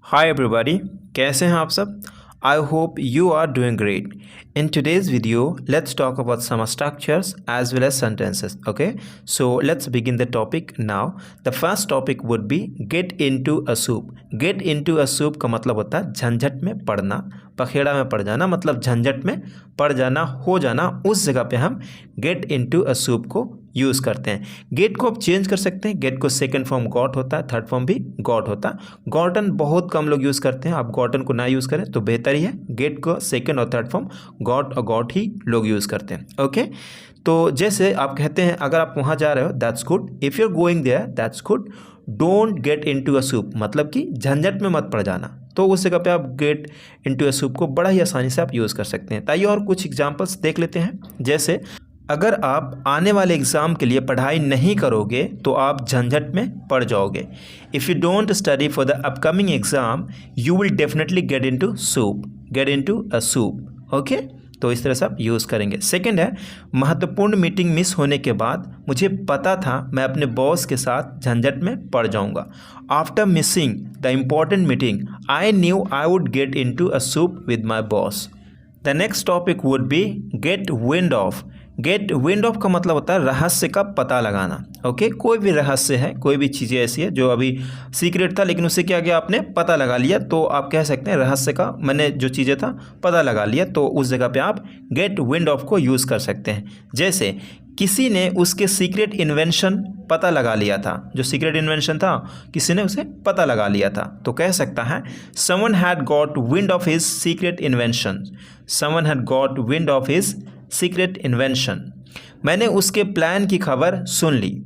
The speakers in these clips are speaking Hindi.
Hi everybody, कैसे हैं आप सब? I hope you are doing great. In today's video, let's talk about some structures as well as sentences. Okay, so let's begin the topic now. The first topic would be get into a soup. Get into a soup का मतलब होता है झंझट में पड़ना, पखेड़ा में पड़ जाना, मतलब झंझट में पड़ जाना, हो जाना। उस जगह पे हम get into a soup को यूज़ करते हैं। गेट को आप चेंज कर सकते हैं। गेट को सेकंड फॉर्म गॉट होता है, थर्ड फॉर्म भी गॉट होता है। गॉटन बहुत कम लोग यूज़ करते हैं, आप गॉटन को ना यूज़ करें तो बेहतर ही है। गेट को सेकंड और थर्ड फॉर्म गॉट और गॉट ही लोग यूज़ करते हैं। ओके, तो जैसे आप कहते हैं अगर आप वहाँ जा रहे हो that's good, if you are going there that's good, don't get into a soup मतलब कि झंझट में मत पड़ जाना। तो उस जगह पे आप गेट इनटू अ सूप को बड़ा ही आसानी से आप यूज़ कर सकते हैं। ताइए और कुछ एग्जांपल्स देख लेते हैं। जैसे अगर आप आने वाले एग्ज़ाम के लिए पढ़ाई नहीं करोगे तो आप झंझट में पड़ जाओगे। If you don't study for the upcoming exam you will definitely get into soup, gate into a soup. Okay, तो इस तरह से आप यूज़ करेंगे। सेकंड है महत्वपूर्ण मीटिंग मिस होने के बाद मुझे पता था मैं अपने बॉस के साथ झंझट में पड़ जाऊंगा। After missing the important meeting I knew I would get into a soup with my boss. The next topic would be get wind of. Get wind of का मतलब होता है रहस्य का पता लगाना। ओके, कोई भी रहस्य है, कोई भी चीज़ें ऐसी है जो अभी सीक्रेट था लेकिन उससे क्या किया आपने पता लगा लिया, तो आप कह सकते हैं रहस्य का मैंने जो चीज़ें था पता लगा लिया। तो उस जगह पे आप गेट विंड ऑफ को यूज़ कर सकते हैं। जैसे किसी ने उसके सीक्रेट इन्वेंशन पता लगा लिया था, जो सीक्रेट इन्वेंशन था किसी ने उसे पता लगा लिया था, तो कह सकता है someone had got wind of his secret invention. Someone had got wind of his secret invention. मैंने उसके प्लान की खबर सुन ली।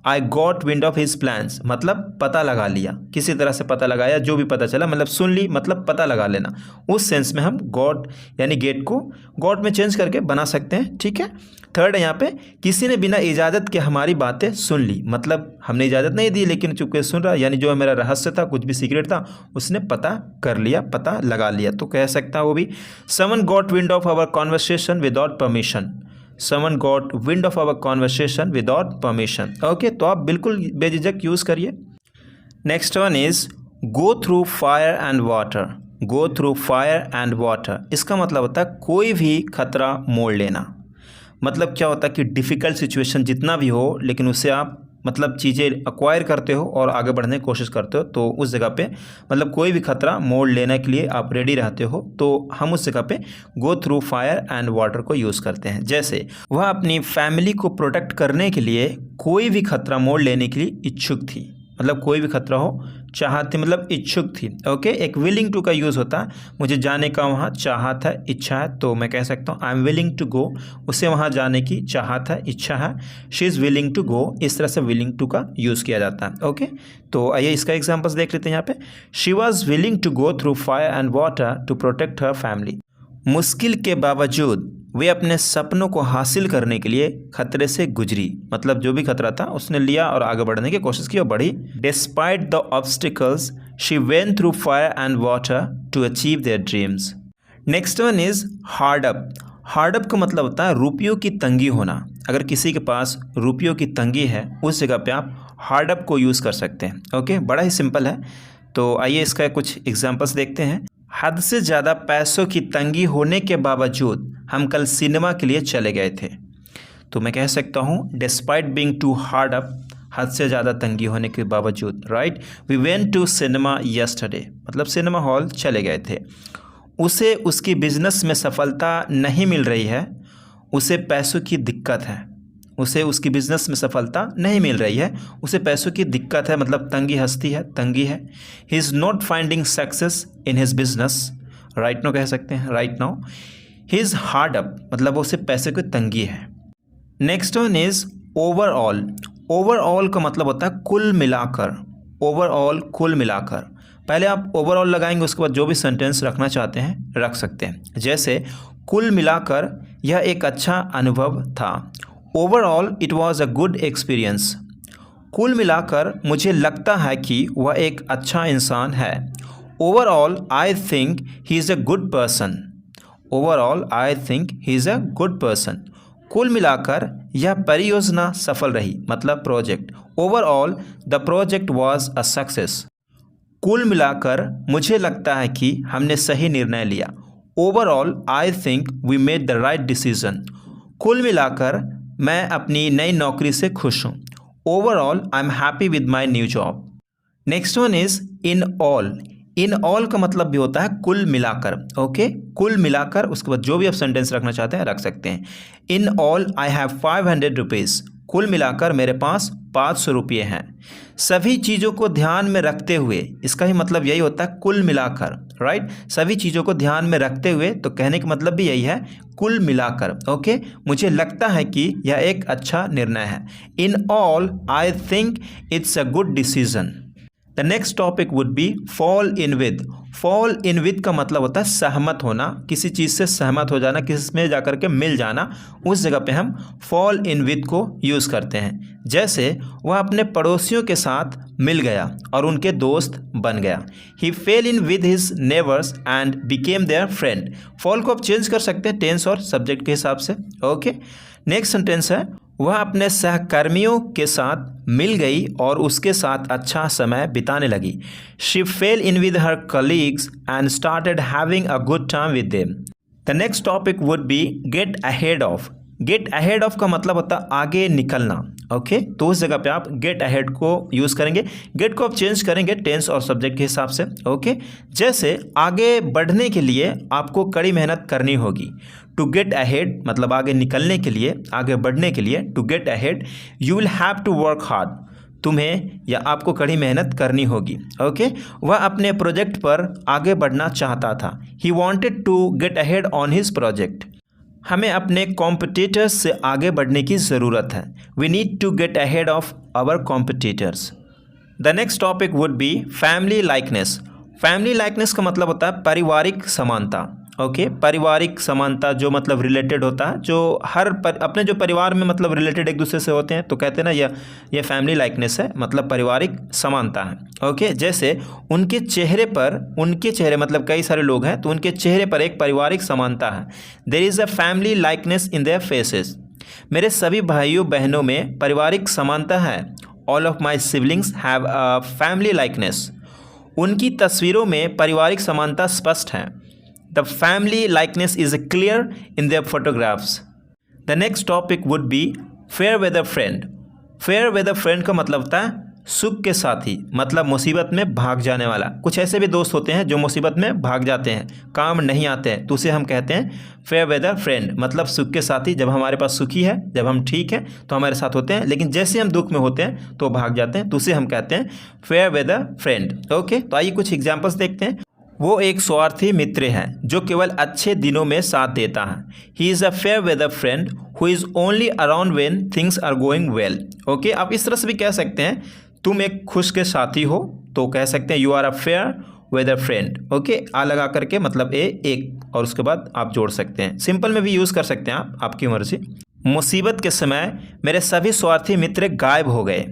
I got wind of his plans मतलब पता लगा लिया, किसी तरह से पता लगाया, जो भी पता चला मतलब सुन ली मतलब पता लगा लेना। उस सेंस में हम गॉट यानी गेट को गॉट में चेंज करके बना सकते हैं। ठीक है। थर्ड है यहाँ पे किसी ने बिना इजाज़त के हमारी बातें सुन ली, मतलब हमने इजाज़त नहीं दी लेकिन चुपके सुन रहा, यानी जो मेरा रहस्य था, कुछ भी सीक्रेट था, उसने पता कर लिया, पता लगा लिया, तो कह सकता है वो भी someone got wind of our conversation without permission. Someone got wind of our conversation without permission. Okay, तो आप बिल्कुल बेझिझक यूज़ करिए। Next one is go through fire and water. Go through fire and water इसका मतलब होता है कोई भी खतरा मोड़ लेना। मतलब क्या होता है कि डिफ़िकल्ट सिचुएशन जितना भी हो लेकिन उससे आप मतलब चीज़ें एक्वायर करते हो और आगे बढ़ने की कोशिश करते हो, तो उस जगह पे मतलब कोई भी खतरा मोड़ लेने के लिए आप रेडी रहते हो, तो हम उस जगह पे गो थ्रू फायर एंड वाटर को यूज़ करते हैं। जैसे वह अपनी फैमिली को प्रोटेक्ट करने के लिए कोई भी खतरा मोड़ लेने के लिए इच्छुक थी, मतलब कोई भी खतरा हो चाहती मतलब इच्छुक थी। ओके, एक विलिंग टू का यूज़ होता है, मुझे जाने का वहाँ चाहत है, इच्छा है, तो मैं कह सकता हूँ I am willing to go, उसे वहाँ जाने की चाहत है, इच्छा है, she is willing to go, इस तरह से विलिंग टू का यूज़ किया जाता है। ओके, तो आइए इसका एग्जाम्पल्स देख लेते हैं। यहाँ पे she was willing to go through fire and water to protect her family. मुश्किल के बावजूद वे अपने सपनों को हासिल करने के लिए खतरे से गुजरी, मतलब जो भी खतरा था उसने लिया और आगे बढ़ने की कोशिश की और बढ़ी। Despite the obstacles she went through fire and water to achieve their dreams. Next one is hard up. Hard up का मतलब होता है रुपयों की तंगी होना। अगर किसी के पास रुपयों की तंगी है उस जगह पे आप हार्ड अप को यूज़ कर सकते हैं। ओके, बड़ा ही सिंपल है। तो आइए इसका कुछ एग्जाम्पल्स देखते हैं। हद से ज़्यादा पैसों की तंगी होने के बावजूद हम कल सिनेमा के लिए चले गए थे। तो मैं कह सकता हूँ despite being too hard up, हद से ज़्यादा तंगी होने के बावजूद, right, we went to cinema yesterday मतलब सिनेमा हॉल चले गए थे। उसे उसकी बिजनेस में सफलता नहीं मिल रही है, उसे पैसों की दिक्कत है। उसे उसकी बिज़नेस में सफलता नहीं मिल रही है, उसे पैसों की दिक्कत है, मतलब तंगी हस्ती है, तंगी है। He is not finding success in his business right now, कह सकते हैं right now. He is hard up मतलब उसे पैसे की तंगी है। Next one is overall. Overall का मतलब होता है कुल मिलाकर। ओवरऑल कुल मिलाकर, पहले आप ओवरऑल लगाएंगे उसके बाद जो भी सेंटेंस रखना चाहते हैं रख सकते हैं। जैसे कुल मिलाकर यह एक अच्छा अनुभव था। Overall it was a good experience. कुल मिलाकर मुझे लगता है कि वह एक अच्छा इंसान है। Overall I think he is a good person. Overall I think he is a good person. कुल मिलाकर यह परियोजना सफल रही, मतलब project. Overall the project was a success. कुल मिलाकर मुझे लगता है कि हमने सही निर्णय लिया। Overall I think we made the right decision. कुल मिलाकर मैं अपनी नई नौकरी से खुश हूँ। Overall I am happy with my new job. Next one is in all. In all का मतलब भी होता है कुल मिलाकर। ओके, कुल मिलाकर उसके बाद जो भी आप सेंटेंस रखना चाहते हैं रख सकते हैं। In all I have 500 rupees. कुल मिलाकर मेरे पास 500 रुपये हैं। सभी चीज़ों को ध्यान में रखते हुए, इसका ही मतलब यही होता है कुल मिलाकर, राइट। सभी चीज़ों को ध्यान में रखते हुए, तो कहने का मतलब भी यही है कुल मिलाकर। ओके, मुझे लगता है कि यह एक अच्छा निर्णय है। In all I think it's a good decision. The next topic would B fall in with. Fall in with का मतलब होता है सहमत होना, किसी चीज़ से सहमत हो जाना, किसी में जाकर के मिल जाना। उस जगह पे हम फॉल इन विद को यूज़ करते हैं। जैसे वह अपने पड़ोसियों के साथ मिल गया और उनके दोस्त बन गया। He fell in with his neighbours and became their friend. Fall को आप चेंज कर सकते हैं टेंस और सब्जेक्ट के हिसाब से। ओके, नेक्स्ट सेंटेंस है वह अपने सहकर्मियों के साथ मिल गई और उसके साथ अच्छा समय बिताने लगी। She fail in with her colleagues and started having a good time with them. The next topic would be gate ahead of. Gate ahead of का मतलब होता है आगे निकलना। ओके, तो उस जगह पे आप गेट अहेड को यूज़ करेंगे। गेट को आप चेंज करेंगे टेंस और सब्जेक्ट के हिसाब से। ओके, जैसे आगे बढ़ने के लिए आपको कड़ी मेहनत करनी होगी। टू गेट अहेड मतलब आगे निकलने के लिए, आगे बढ़ने के लिए। To get ahead you will have to work hard. तुम्हें या आपको कड़ी मेहनत करनी होगी। ओके, वह अपने प्रोजेक्ट पर आगे बढ़ना चाहता था। He wanted to get ahead on his project. हमें अपने कॉम्पिटिटर्स से आगे बढ़ने की ज़रूरत है। We need to get ahead of our competitors. The next topic would be family likeness. Family likeness का मतलब होता है पारिवारिक समानता। ओके, पारिवारिक समानता जो मतलब रिलेटेड होता है, जो अपने जो परिवार में मतलब रिलेटेड एक दूसरे से होते हैं, तो कहते हैं ना यह फैमिली लाइकनेस है, मतलब पारिवारिक समानता है। ओके, जैसे उनके चेहरे मतलब कई सारे लोग हैं, तो उनके चेहरे पर एक पारिवारिक समानता है। There is a family likeness in their faces. मेरे सभी भाइयों बहनों में पारिवारिक समानता है। All of my siblings have a family likeness. उनकी तस्वीरों में पारिवारिक समानता स्पष्ट है। The family likeness is clear in their photographs. The next topic would be fair weather friend. Fair weather friend का मतलब होता है सुख के साथी, मतलब मुसीबत में भाग जाने वाला। कुछ ऐसे भी दोस्त होते हैं जो मुसीबत में भाग जाते हैं, काम नहीं आते हैं, तो उसे हम कहते हैं फेयर वेदर फ्रेंड, मतलब सुख के साथी। जब हमारे पास सुखी है, जब हम ठीक हैं तो हमारे साथ होते हैं, लेकिन जैसे हम दुख में होते हैं तो भाग जाते हैं, तो उसे हम कहते हैं फेयर वेदर फ्रेंड। ओके, तो आइए कुछ एग्जाम्पल्स देखते हैं। वो एक स्वार्थी मित्र है जो केवल अच्छे दिनों में साथ देता है। He is a fair weather friend who is only around when things are going well. Okay, आप इस तरह से भी कह सकते हैं तुम एक खुश के साथी हो, तो कह सकते हैं you are a fair weather friend. Okay, आ लगा करके मतलब एक और उसके बाद आप जोड़ सकते हैं। सिंपल में भी यूज़ कर सकते हैं आप, आपकी मर्जी। मुसीबत के समय मेरे सभी स्वार्थी मित्र गायब हो गए।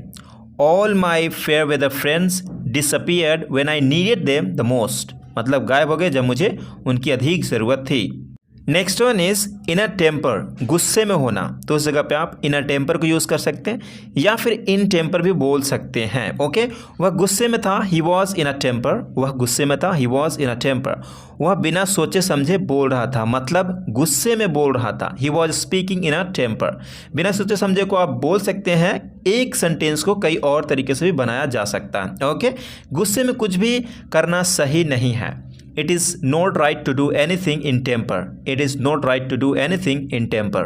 All my fair weather friends disappeared when I needed them the most, मतलब गायब हो गए जब मुझे उनकी अधिक ज़रूरत थी। Next one is in a temper, गुस्से में होना, तो उस जगह पे आप इन अ टेम्पर को यूज़ कर सकते हैं या फिर इन टेम्पर भी बोल सकते हैं। ओके, वह गुस्से में था, he was in a temper. वह गुस्से में था, he was in a temper. वह बिना सोचे समझे बोल रहा था, मतलब गुस्से में बोल रहा था। He was speaking in a temper. बिना सोचे समझे को आप बोल सकते हैं, एक सेंटेंस को कई और तरीके से भी बनाया जा सकता है। ओके, गुस्से में कुछ भी करना सही नहीं है। It is not right to do anything in temper. It is not right to do anything in temper.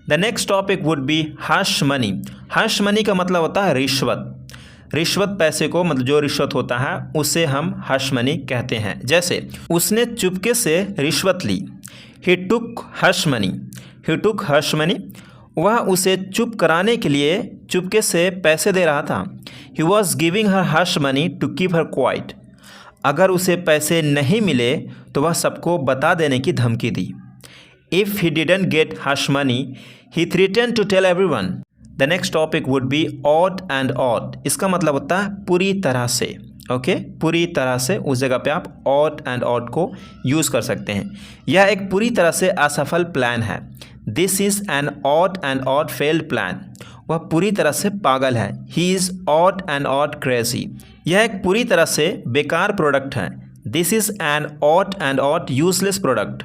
The next topic would be hush money. Hush money का मतलब होता है रिश्वत। रिश्वत पैसे को मतलब जो रिश्वत होता है उसे हम hush money कहते हैं। जैसे उसने चुपके से रिश्वत ली। He took hush money. He took hush money. वह उसे चुप कराने के लिए चुपके से पैसे दे रहा था। He was giving her hush money to keep her quiet. अगर उसे पैसे नहीं मिले तो वह सबको बता देने की धमकी दी। If he didn't get hush money, he threatened to tell everyone. The next topic would be odd and odd. इसका मतलब होता है पूरी तरह से। ओके, पूरी तरह से, उस जगह पे आप odd and odd को यूज़ कर सकते हैं। यह एक पूरी तरह से असफल प्लान है। This is an odd and odd failed plan. वह पूरी तरह से पागल है। He is odd and odd crazy. यह एक पूरी तरह से बेकार प्रोडक्ट है। This is an out and out useless product.